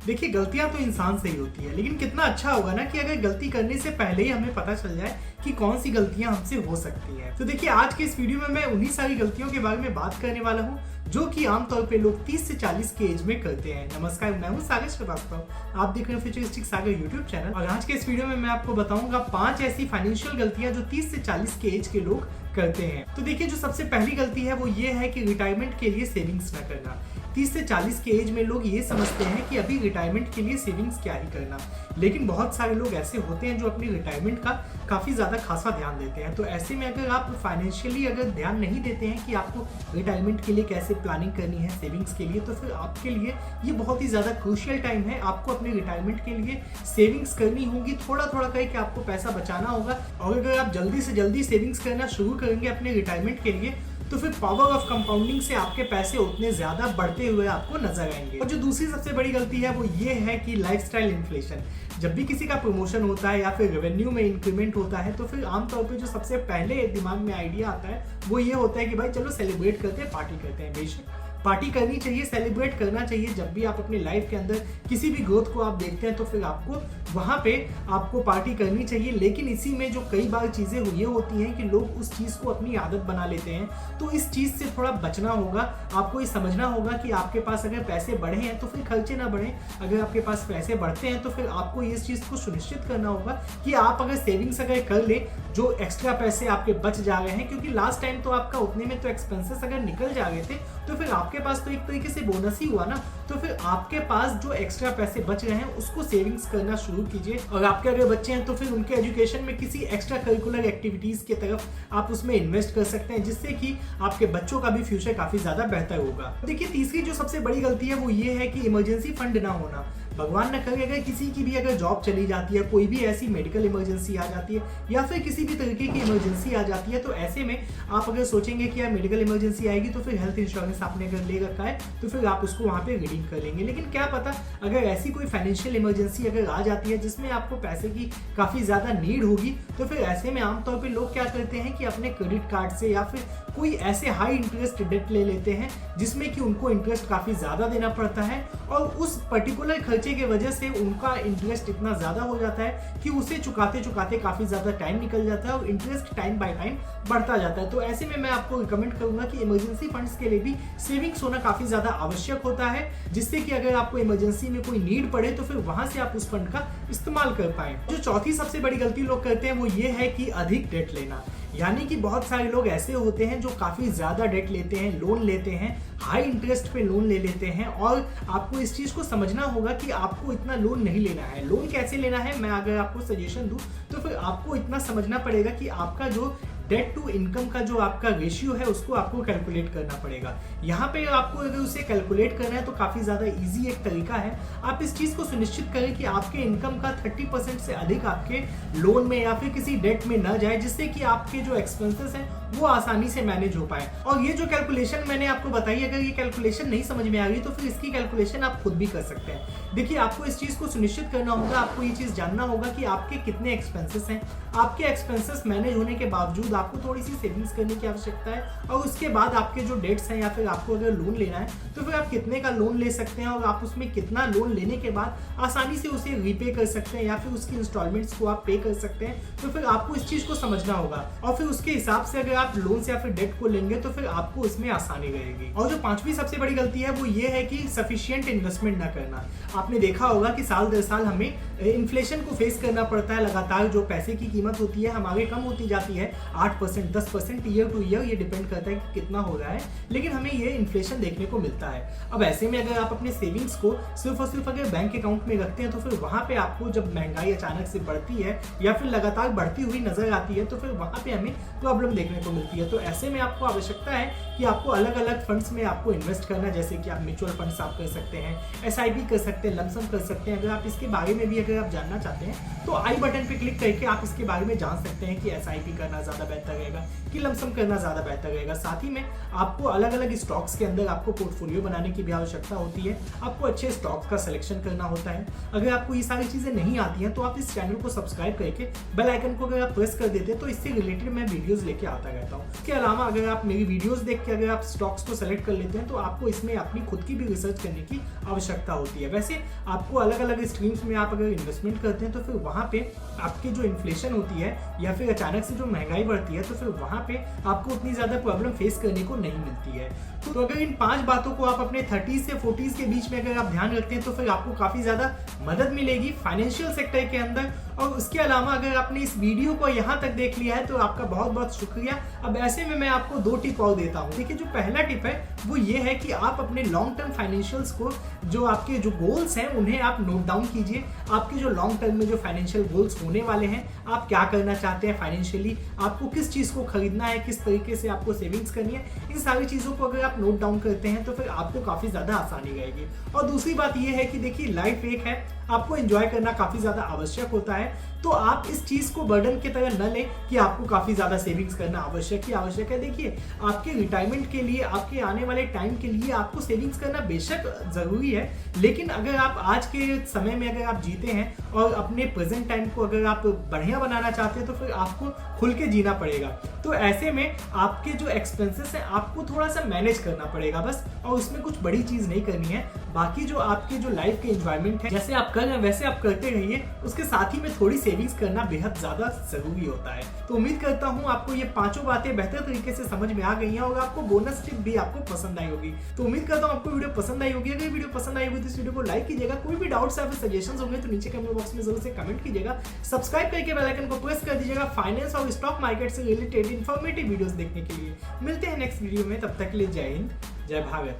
देखिए गलतियां तो इंसान से ही होती है, लेकिन कितना अच्छा होगा ना कि अगर गलती करने से पहले ही हमें पता चल जाए कि कौन सी गलतियां हमसे हो सकती हैं। तो देखिए आज के इस वीडियो में मैं उन्हीं सारी गलतियों के बारे में बात करने वाला हूं जो कि आमतौर पे लोग 30 से 40 के एज में करते हैं। नमस्कार, मैं हूं सागर श्रीवास्तव, आप देख रहे हैं फ्यूचरिस्टिक सागर यूट्यूब चैनल। और आज के इस वीडियो में मैं आपको बताऊंगा 5 ऐसी फाइनेंशियल गलतियां जो 30 से 40 के एज के लोग करते हैं। तो देखिए जो सबसे पहली गलती है वो ये है कि रिटायरमेंट के लिए सेविंग्स न करना। 30 से 40 के एज में लोग ये समझते हैं कि अभी रिटायरमेंट के लिए सेविंग्स क्या ही करना, लेकिन बहुत सारे लोग ऐसे होते हैं जो अपनी रिटायरमेंट का काफ़ी ज़्यादा खासा ध्यान देते हैं। तो ऐसे में अगर आप फाइनेंशियली अगर ध्यान नहीं देते हैं कि आपको रिटायरमेंट के लिए कैसे प्लानिंग करनी है सेविंग्स के लिए, तो फिर आपके लिए ये बहुत ही ज़्यादा क्रूशियल टाइम है। आपको अपने रिटायरमेंट के लिए सेविंग्स करनी होगी, थोड़ा थोड़ा करके आपको पैसा बचाना होगा। और अगर आप जल्दी से जल्दी सेविंग्स करना शुरू करेंगे अपने रिटायरमेंट के लिए, तो फिर पावर ऑफ कंपाउंडिंग से आपके पैसे उतने ज्यादा बढ़ते हुए आपको नजर आएंगे। और जो दूसरी सबसे बड़ी गलती है वो ये है कि लाइफस्टाइल इन्फ्लेशन। जब भी किसी का प्रमोशन होता है या फिर रेवेन्यू में इंक्रीमेंट होता है, तो फिर आमतौर पे जो सबसे पहले दिमाग में आइडिया आता है वो ये होता है कि भाई चलो सेलिब्रेट करते हैं, पार्टी करते हैं। बेशक पार्टी करनी चाहिए, सेलिब्रेट करना चाहिए। जब भी आप अपनी लाइफ के अंदर किसी भी ग्रोथ को आप देखते हैं तो फिर आपको वहां पे आपको पार्टी करनी चाहिए। लेकिन इसी में जो कई बार चीजें ये होती हैं कि लोग उस चीज को अपनी आदत बना लेते हैं, तो इस चीज से थोड़ा बचना होगा। आपको ये समझना होगा कि आपके पास अगर पैसे बढ़े हैं तो फिर खर्चे ना बढ़े। अगर आपके पास पैसे बढ़ते हैं तो फिर आपको इस चीज को सुनिश्चित करना होगा कि आप अगर सेविंग्स अगर कर ले, जो एक्स्ट्रा पैसे आपके बच जा रहे हैं, क्योंकि लास्ट टाइम तो आपका उतने में तो एक्सपेंसेस अगर निकल जा रहे थे, तो फिर आपके पास तो एक तरीके से बोनस ही हुआ ना। तो फिर आपके पास जो एक्स्ट्रा पैसे बच रहे हैं उसको सेविंग्स करना शुरू कीजिए। और आपके अगर बच्चे हैं तो फिर उनके एजुकेशन में किसी एक्स्ट्रा करिकुलर एक्टिविटीज की तरफ आप उसमें इन्वेस्ट कर सकते हैं, जिससे कि आपके बच्चों का भी फ्यूचर काफी ज्यादा बेहतर होगा। देखिए तीसरी जो सबसे बड़ी गलती है वो ये है कि इमरजेंसी फंड ना होना। भगवान न करे अगर किसी की भी अगर जॉब चली जाती है, कोई भी ऐसी मेडिकल इमरजेंसी आ जाती है या फिर किसी भी तरीके की इमरजेंसी आ जाती है, तो ऐसे में आप अगर सोचेंगे कि यार मेडिकल इमरजेंसी आएगी तो फिर हेल्थ इंश्योरेंस आपने अगर ले रखा है तो फिर आप उसको वहां पे रिडीम कर लेंगे। लेकिन क्या पता अगर ऐसी कोई फाइनेंशियल इमरजेंसी अगर आ जाती है जिसमें आपको पैसे की काफी ज्यादा नीड होगी, तो फिर ऐसे में आमतौर पर लोग क्या करते हैं कि अपने क्रेडिट कार्ड से या फिर कोई ऐसे हाई इंटरेस्ट डेट ले लेते हैं जिसमें कि उनको इंटरेस्ट काफी ज्यादा देना पड़ता है, और उस पर्टिकुलर खर्चे की वजह से उनका इंटरेस्ट इतना ज्यादा हो जाता है कि उसे चुकाते चुकाते काफी ज्यादा टाइम निकल जाता है और इंटरेस्ट टाइम बाय टाइम बढ़ता जाता है। तो ऐसे में मैं आपको रिकमेंड करूंगा कि इमरजेंसी फंड्स के लिए भी सेविंग्स होना काफी ज्यादा आवश्यक होता है, जिससे कि अगर आपको इमरजेंसी में कोई नीड पड़े तो फिर वहां से आप उस फंड का इस्तेमाल कर पाए। जो चौथी सबसे बड़ी गलती लोग करते हैं वो ये है कि अधिक डेट लेना। यानी कि बहुत सारे लोग ऐसे होते हैं जो काफी ज्यादा डेट लेते हैं, लोन लेते हैं, हाई इंटरेस्ट पे लोन ले लेते हैं। और आपको इस चीज को समझना होगा कि आपको इतना लोन नहीं लेना है। लोन कैसे लेना है, मैं अगर आपको सजेशन दूं तो फिर आपको इतना समझना पड़ेगा कि आपका जो डेट टू इनकम का जो आपका रेशियो है उसको आपको कैलकुलेट करना पड़ेगा। यहाँ पे आपको अगर उसे कैलकुलेट करना है तो काफी ज्यादा इजी एक तरीका है। आप इस चीज को सुनिश्चित करें कि आपके इनकम का 30% से अधिक आपके लोन में या फिर किसी डेट में न जाए, जिससे कि आपके जो एक्सपेंसेस हैं वो आसानी से मैनेज हो पाए। और ये जो कैलकुलेशन मैंने आपको बताई, अगर ये कैलकुलेशन नहीं समझ में आ रही तो फिर इसकी कैलकुलेशन आप खुद भी कर सकते हैं। देखिए आपको इस चीज को सुनिश्चित करना होगा, आपको ये चीज जानना होगा कि आपके कितने एक्सपेंसेस हैं। आपके एक्सपेंसेस मैनेज होने के बावजूद आपको थोड़ी सी सेविंग्स करने की आवश्यकता है, और उसके बाद आपके जो डेट्स हैं या फिर आपको अगर लोन लेना है तो फिर आप कितने का लोन ले सकते हैं और आप उसमें कितना लोन लेने के बाद आसानी से उसे रीपे कर सकते हैं या फिर उसकी इंस्टॉलमेंट्स को आप पे कर सकते हैं। तो फिर आपको इस चीज को समझना होगा और फिर उसके हिसाब से अगर आप लोन से या फिर डेट को लेंगे तो फिर आपको इसमें आसानी रहेगी। और जो पांचवी सबसे बड़ी गलती है वो ये है कि सफिशिएंट इन्वेस्टमेंट ना करना। आपने देखा होगा कि साल दर साल हमें इन्फ्लेशन को फेस करना पड़ता है। लगातार जो पैसे की कीमत होती है हमारे कम होती जाती है, 8% 10% ईयर टू ईयर, ये डिपेंड करता है कि कितना हो रहा है, लेकिन हमें ये इन्फ्लेशन देखने को मिलता है। अब ऐसे में अगर आप अपने सेविंग्स को सिर्फ और सिर्फ अगर बैंक अकाउंट में रखते हैं तो फिर वहां पे आपको जब महंगाई अचानक से बढ़ती है या फिर लगातार बढ़ती हुई नजर आती है तो फिर वहां पे हमें प्रॉब्लम देखने को मिलती है। तो ऐसे में आपको आवश्यकता है कि आपको अलग अलग फंड्स में आपको इन्वेस्ट करना, जैसे कि आप म्यूचुअल फंड्स आप कर सकते हैं, SIP कर सकते हैं, लमसम कर सकते हैं। अगर आप इसके बारे में भी अगर आप जानना चाहते हैं तो आई बटन पे क्लिक करके आप इसके बारे में जान सकते हैं कि SIP करना ज्यादा बेहतर रहेगा कि लमसम करना ज़्यादा बेहतर रहेगा। साथ ही में आपको अलग अलग स्टॉक्स के अंदर आपको पोर्टफोलियो बनाने की भी आवश्यकता होती है, आपको अच्छे स्टॉक्स का सिलेक्शन करना होता है। अगर आपको ये सारी चीज़ें नहीं आती हैं तो आप इस चैनल को सब्सक्राइब करके बेल आइकन को अगर आप प्रेस कर देते हैं तो इससे रिलेटेड मैं वीडियोस लेके आता रहता हूँ। इसके अलावा अगर आप मेरी वीडियोस देख के अगर आप स्टॉक्स को सेलेक्ट कर लेते हैं तो आपको इसमें अपनी खुद की भी रिसर्च करने की आवश्यकता होती है। वैसे आपको अलग अलग स्ट्रीम्स में आप अगर इन्वेस्टमेंट करते हैं तो फिर वहाँ पे आपकी जो इन्फ्लेशन होती है या फिर अचानक से जो महंगाई बढ़ती है तो फिर वहाँ पे आपको उतनी ज़्यादा प्रॉब्लम फेस करने को नहीं मिलती है। तो अगर इन 5 बातों को आप अपने 30s से 40s के बीच में अगर आप ध्यान रखते हैं तो फिर आपको काफ़ी ज़्यादा मदद मिलेगी फाइनेंशियल सेक्टर के अंदर। और उसके अलावा अगर आपने इस वीडियो को यहाँ तक देख लिया है तो आपका बहुत बहुत शुक्रिया। अब ऐसे में मैं आपको 2 टिप और देता हूँ। देखिए, जो पहला टिप है वो ये है कि आप अपने लॉन्ग टर्म फाइनेंशियल्स को, जो आपके जो गोल्स हैं उन्हें आप नोट डाउन कीजिए। आपके जो लॉन्ग टर्म में जो फाइनेंशियल गोल्स होने वाले हैं, आप क्या करना चाहते हैं फाइनेंशियली, आपको किस चीज़ को खरीदना है, किस तरीके से आपको सेविंग्स करनी है, इन सारी चीज़ों को अगर आप नोट डाउन करते हैं तो फिर आपको काफ़ी ज़्यादा आसानी रहेगी। और दूसरी बात यह है कि देखिए, लाइफ एक है, आपको एंजॉय करना काफ़ी ज़्यादा आवश्यक होता है। तो आप इस चीज़ को बर्डन की तरह न लें कि आपको काफ़ी ज़्यादा सेविंग्स करना आवश्यक है। देखिए, आपके रिटायरमेंट के लिए, आपके आने वाले टाइम के लिए आपको सेविंग्स करना बेशक ज़रूरी है, लेकिन अगर आप आज के समय में अगर आप जीते हैं और अपने प्रेजेंट टाइम को अगर आप बढ़िया बनाना चाहते हैं तो फिर आपको खुल के जीना पड़ेगा। तो ऐसे में आपके जो एक्सपेंसेस हैं आपको थोड़ा सा मैनेज करना पड़ेगा बस, और उसमें कुछ बड़ी चीज़ नहीं करनी है। बाकी जो आपके जो लाइफ के एंजॉयमेंट है, जैसे आप कर रहे हैं वैसे आप करते रहिए, उसके साथ ही में थोड़ी सेविंग्स करना बेहद ज़्यादा जरूरी होता है। तो उम्मीद करता हूँ आपको ये 5 बातें बेहतर तरीके से समझ में आ गई हैं और आपको बोनस टिप भी आपको पसंद आई होगी। तो उम्मीद करता हूँ आपको वीडियो पसंद आई होगी। अगर वीडियो पसंद आई होगी तो इस वीडियो को लाइक कीजिएगा। कोई भी डाउट्स या फिर सजेशंस होंगे तो नीचे कमेंट बॉक्स में जरूर से कमेंट कीजिएगा। सब्सक्राइब करके बेल आइकन को प्रेस कर दीजिएगा फाइनेंस और स्टॉक मार्केट से रिलेटेड इन्फॉर्मेटिव वीडियोस देखने के लिए। मिलते हैं नेक्स्ट वीडियो में, तब तक के लिए जय हिंद, जय भारत।